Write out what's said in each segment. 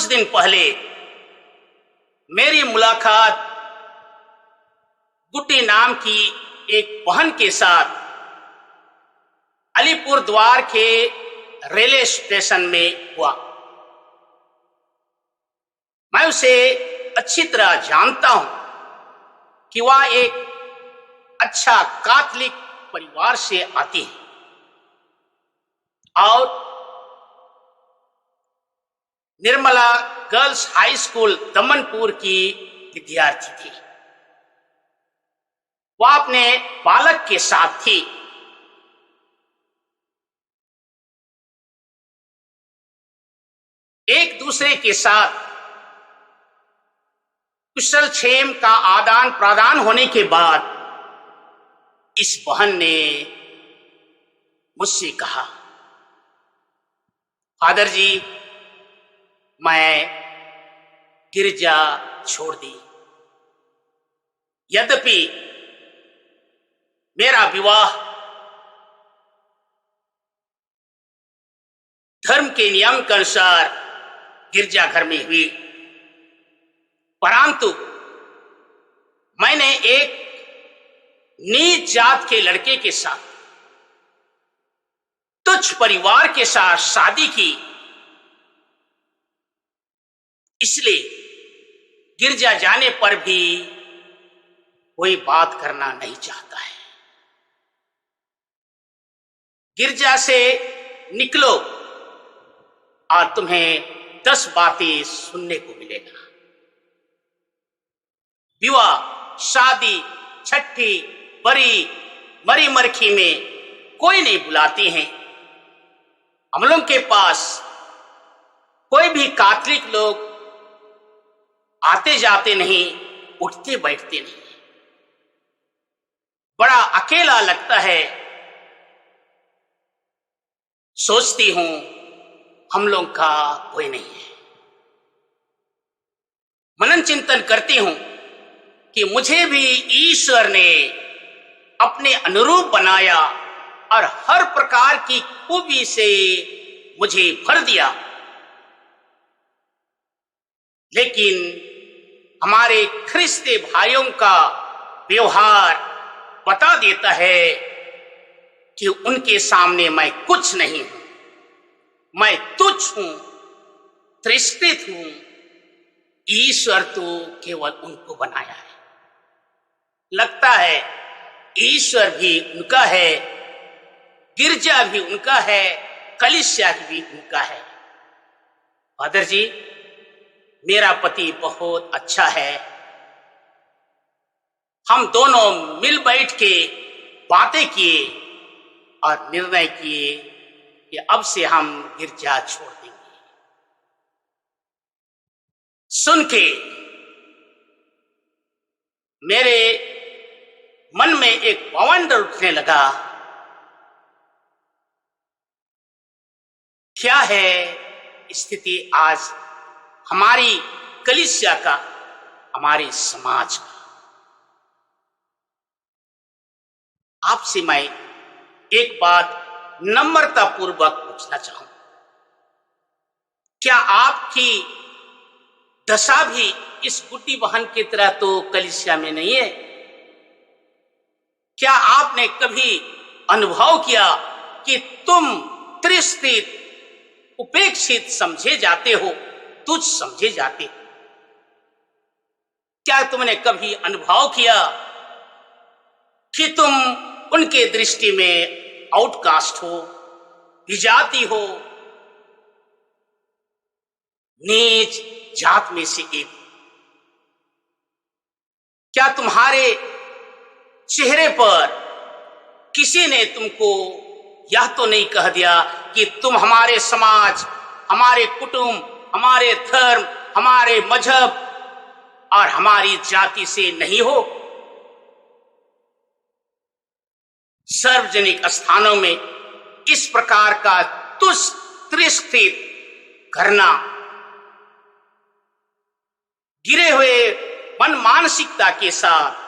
कुछ दिन पहले मेरी मुलाकात गुड्डी नाम की एक बहन के साथ अलीपुर द्वार के रेलवे स्टेशन में हुआ। मैं उसे अच्छी तरह जानता हूं कि वह एक अच्छा कैथोलिक परिवार से आती है और Nirmala girls high school Damanpur की विद्यार्थी थी। वह अपने बालक के साथ थी। एक दूसरे के साथ कुशल क्षेम का आदान प्रदान होने के बाद इस बहन ने मुझसे कहा, फादर जी, मैं गिरजा छोड़ दी। यद्यपि मेरा विवाह धर्म के नियम के अनुसार गिरजाघर में हुई, परंतु मैंने एक नीच जात के लड़के के साथ तुच्छ परिवार के साथ शादी की। इसलिए गिरजा जाने पर भी कोई बात करना नहीं चाहता है। गिरजा से निकलो और तुम्हें 10 बातें सुनने को मिलेगा। विवाह, शादी, छठी, बड़ी, मरी मरखी में कोई नहीं बुलाते हैं। हम लोग के पास कोई भी कैथोलिक लोग आते जाते नहीं, उठते बैठते नहीं। बड़ा अकेला लगता है। सोचती हूं हम लोग का कोई नहीं है। मनन चिंतन करती हूं कि मुझे भी ईश्वर ने अपने अनुरूप बनाया और हर प्रकार की खूबी से मुझे भर दिया, लेकिन हमारे ख्रिस्ती भाइयों का व्यवहार बता देता है कि उनके सामने मैं कुछ नहीं हूं। मैं तुच्छ हूं, तिरस्कृत हूं। ईश्वर तो केवल उनको बनाया है। लगता है ईश्वर भी उनका है, गिरजा भी उनका है, कलीसिया भी उनका है। फादर जी, मेरा पति बहुत अच्छा है। हम दोनों मिल बैठ के बातें किए और निर्णय किए कि अब से हम गिरजा छोड़ देंगे। सुन के मेरे मन में एक बवंडर उठने लगा। क्या है स्थिति आज हमारी कलीसिया का, हमारे समाज का। आपसे मैं एक बात नम्रता पूर्वक पूछना चाहूं, क्या आपकी दशा भी इस गुड्डी बहन की तरह तो कलीसिया में नहीं है? क्या आपने कभी अनुभव किया कि तुम तिरस्कृत, उपेक्षित समझे जाते हो, तुच्छ समझे जाते हो? क्या तुमने कभी अनुभव किया कि तुम उनके दृष्टि में आउटकास्ट हो, विजाति हो, नीच जात में से एक? क्या तुम्हारे चेहरे पर किसी ने तुमको यह तो नहीं कह दिया कि तुम हमारे समाज, हमारे कुटुंब, हमारे धर्म, हमारे मजहब और हमारी जाति से नहीं हो? सार्वजनिक स्थानों में इस प्रकार का तिरस्कृत करना, गिरे हुए मन मानसिकता के साथ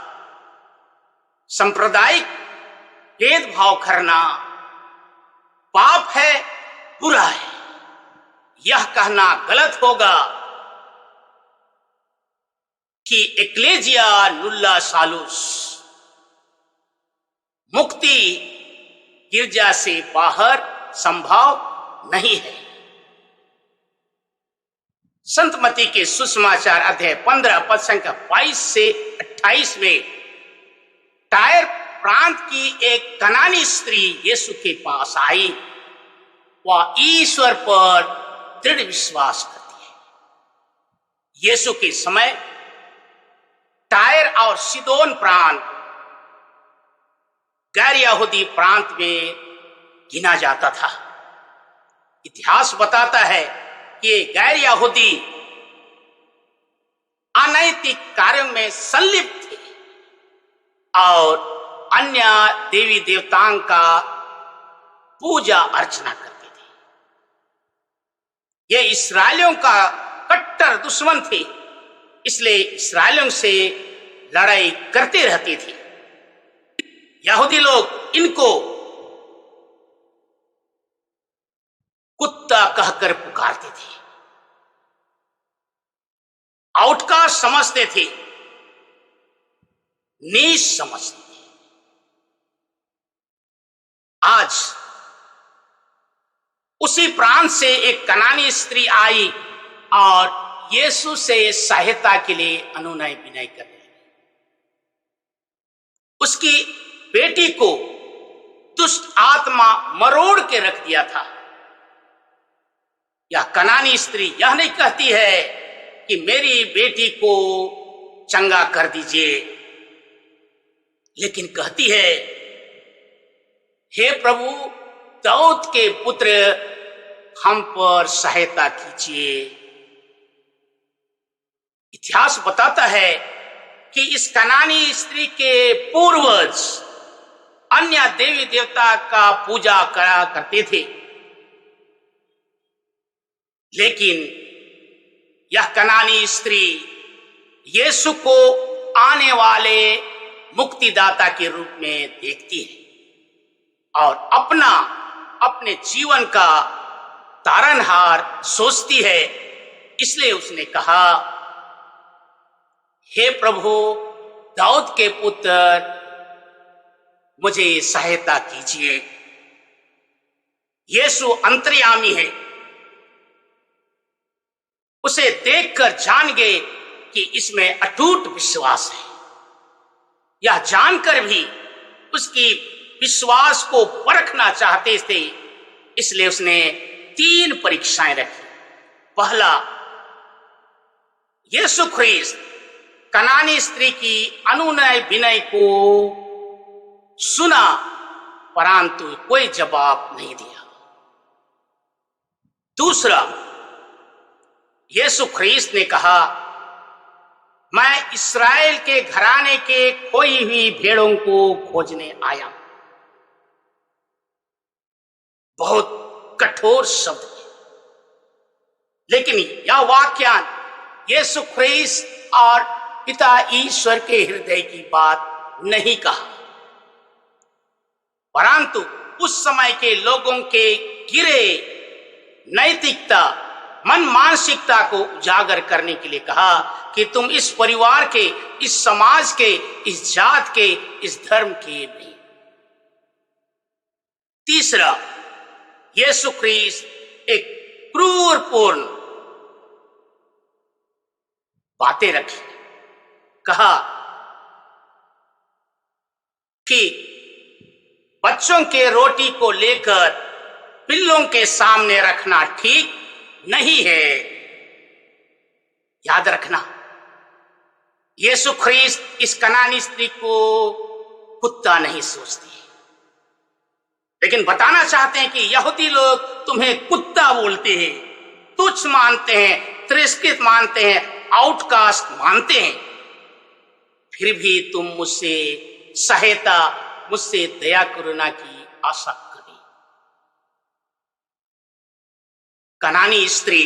सांप्रदायिक भेदभाव करना पाप है, बुरा है। यह कहना गलत होगा कि एक्लेजिया नुल्ला सालुस मुक्ति गिरजा से बाहर संभव नहीं है। संत मत्ती के सुसमाचार अध्याय 15 पद संख्या 22 से 28 में टायर प्रांत की एक कनानी स्त्री यीशु के पास आई। वह ईश्वर पर दृढ़ विश्वास करती है। यीशु के समय टायर और सीदोन प्रांत गैर यहूदी प्रांत में गिना जाता था। इतिहास बताता है कि गैर यहूदी अनैतिक कार्यों में संलिप्त थे और अन्य देवी देवताओं का पूजा अर्चना करते थे। ये इस्राएलियों का कट्टर दुश्मन थे, इसलिए इस्राएलियों से लड़ाई करते रहते थे। यहूदी लोग इनको कुत्ता कहकर पुकारते थे, आउटकास्ट समझते थे, नीच समझते थे। आज उसी प्रांत से एक कनानी स्त्री आई और यीशु से सहायता के लिए अनुनय विनय कर रही। उसकी बेटी को दुष्ट आत्मा मरोड़ के रख दिया था। यह कनानी स्त्री यह नहीं कहती है कि मेरी बेटी को चंगा कर दीजिए, लेकिन कहती है, हे प्रभु दाऊद के पुत्र हम पर सहायता कीजिए। इतिहास बताता है कि इस कनानी स्त्री के पूर्वज अन्य देवी देवता का पूजा करा करते थे, लेकिन यह कनानी स्त्री यीशु को आने वाले मुक्तिदाता के रूप में देखती है और अपने जीवन का तारनहार सोचती है। इसलिए उसने कहा, हे प्रभु दाऊद के पुत्र मुझे सहायता कीजिए। यीशु अंतर्यामी है। उसे देखकर जान गए कि इसमें अटूट विश्वास है। यह जानकर भी उसकी विश्वास को परखना चाहते थे, इसलिए उसने 3 परीक्षाएं रखी। पहला, यीशु ख्रीस्त कनानी स्त्री की अनुनय विनय को सुना, परंतु कोई जवाब नहीं दिया। दूसरा, यीशु ख्रीस्त ने कहा, मैं इस्राएल के घराने के खोई हुई भेड़ों को खोजने आया। बहुत कठोर शब्द है, लेकिन यह वाक्यान यीशु ख्रीस्त और पिता ईश्वर के हृदय की बात नहीं कहा, परंतु उस समय के लोगों के गिरे नैतिकता मन मानसिकता को उजागर करने के लिए कहा कि तुम इस परिवार के, इस समाज के, इस जात के, इस धर्म के नहीं। तीसरा, यीशु ख्रीस्त एक क्रूरपूर्ण बातें रखी। कहा कि बच्चों के रोटी को लेकर पिल्लों के सामने रखना ठीक नहीं है। याद रखना, यीशु ख्रीस्त इस कनानी स्त्री को कुत्ता नहीं सोचती, लेकिन बताना चाहते हैं कि यहूदी लोग तुम्हें कुत्ता बोलते हैं, तुच्छ मानते हैं, तिरस्कृत मानते हैं, आउटकास्ट मानते हैं, फिर भी तुम मुझसे सहायता, मुझसे दया करुणा की आशा करें। कनानी स्त्री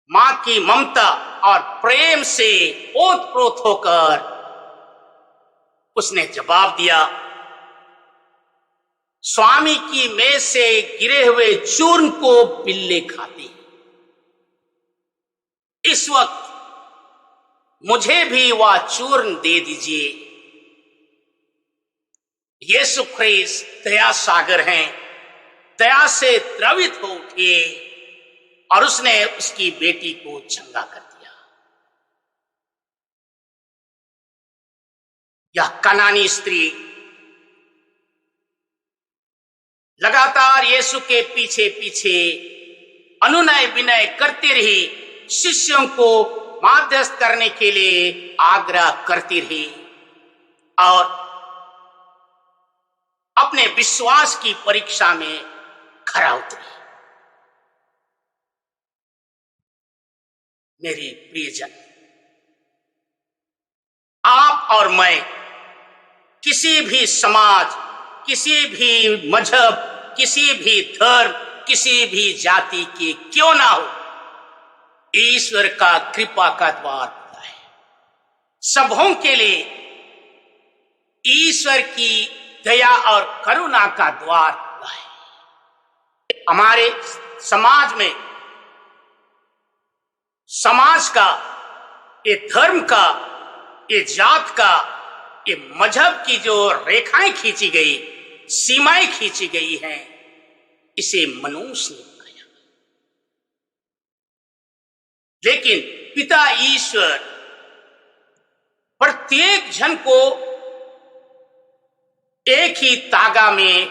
मां की ममता और प्रेम से ओतप्रोत होकर उसने जवाब दिया, स्वामी की मेज से गिरे हुए चूर्ण को पिल्ले खाते हैं। इस वक्त मुझे भी वह चूर्ण दे दीजिए। यीशु ख्रीस्त दया सागर हैं, दया से द्रवित हो उठे और उसने उसकी बेटी को चंगा कर दिया। यह कनानी स्त्री लगातार यीशु के पीछे पीछे अनुनय विनय करती रही, शिष्यों को मध्यस्थ करने के लिए आग्रह करती रही और अपने विश्वास की परीक्षा में खरा उतरी। मेरे प्रियजन, आप और मैं किसी भी समाज, किसी भी मजहब, किसी भी धर्म, किसी भी जाति के क्यों ना हो, ईश्वर का कृपा का द्वार खुला है सबों के लिए। ईश्वर की दया और करुणा का द्वार खुला है। हमारे समाज में, समाज का, ये धर्म का, ये जात का, ये मजहब की जो रेखाएं खींची गई, सीमाएं खींची गई हैं, इसे मनुष्य ने बनाया। लेकिन पिता ईश्वर प्रत्येक जन को एक ही तागा में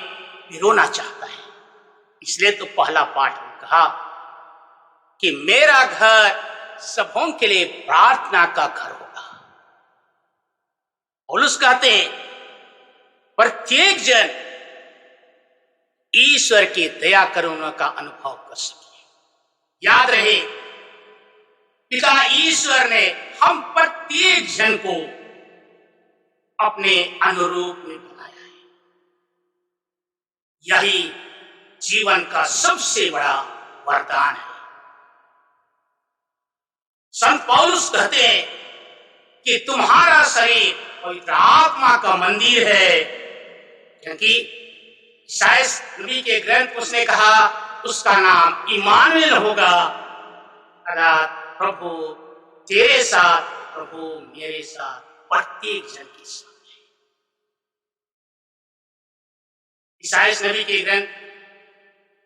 पिरोना चाहता है। इसलिए तो पहला पाठ में कहा कि मेरा घर सबों के लिए प्रार्थना का घर होगा। पौलुस कहते हैं प्रत्येक जन ईश्वर की दया करुणा का अनुभव कर सके। याद रहे, पिता ईश्वर ने हम प्रत्येक जन को अपने अनुरूप में बनाया है। यही जीवन का सबसे बड़ा वरदान है। संत पौलुस कहते हैं कि तुम्हारा शरीर पवित्र आत्मा का मंदिर है, क्योंकि शायद नबी के ग्रंथ उसने कहा उसका नाम इमानुएल होगा, अर्थात प्रभु तेरे साथ, प्रभु मेरे साथ, प्रत्येक जन के साथ। ईसाइया नबी के ग्रंथ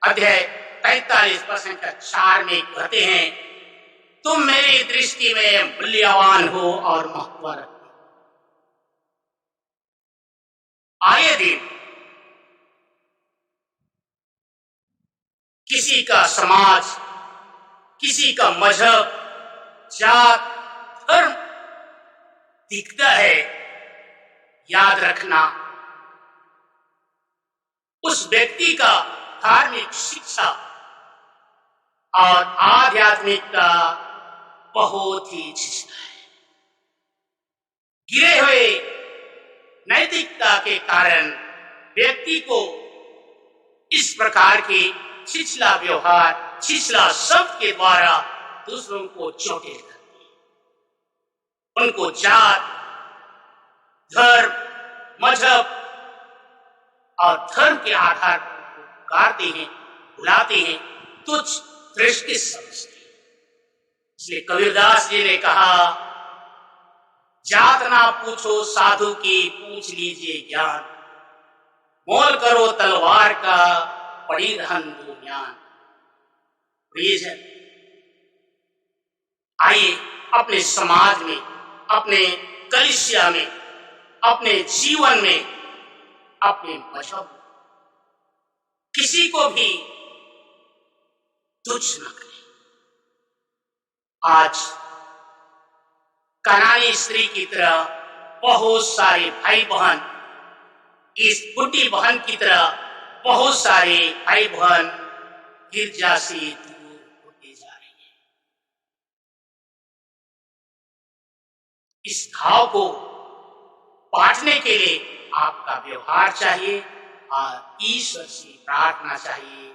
अध्याय 43:4 में कहते हैं, तुम मेरी दृष्टि में मूल्यवान हो और महत्व रखते। आए दिन किसी का समाज, किसी का मजहब, जात, धर्म दिखता है, याद रखना उस व्यक्ति का धार्मिक शिक्षा और आध्यात्मिकता बहुत ही छिछला है। गिरे हुए नैतिकता के कारण व्यक्ति को इस प्रकार की छिछला व्यवहार, छिछला शब्द के द्वारा दूसरों को चोटें करती है। उनको जात, धर्म, मजहब और धर्म के आधार पर पुकारते हैं, बुलाते हैं, तुच्छ दृष्टि समझते हैं। इसलिए कबीरदास जी ने कहा, जात ना पूछो साधु की, पूछ लीजिए ज्ञान, मोल करो तलवार का, पड़ी रहन दो ज्ञान। प्रियजन, आइए अपने समाज में, अपने कलिसिया में, अपने जीवन में, अपने मजहब किसी को भी तुच्छ न करें। आज कनानी स्त्री की तरह बहुत सारे भाई बहन, इस बुढ़ी बहन की तरह बहुत सारे भाई बहन गिरजा से दूर होते जा रहे हैं। इस घाव को बांटने के लिए आपका व्यवहार चाहिए और ईश्वर से प्रार्थना चाहिए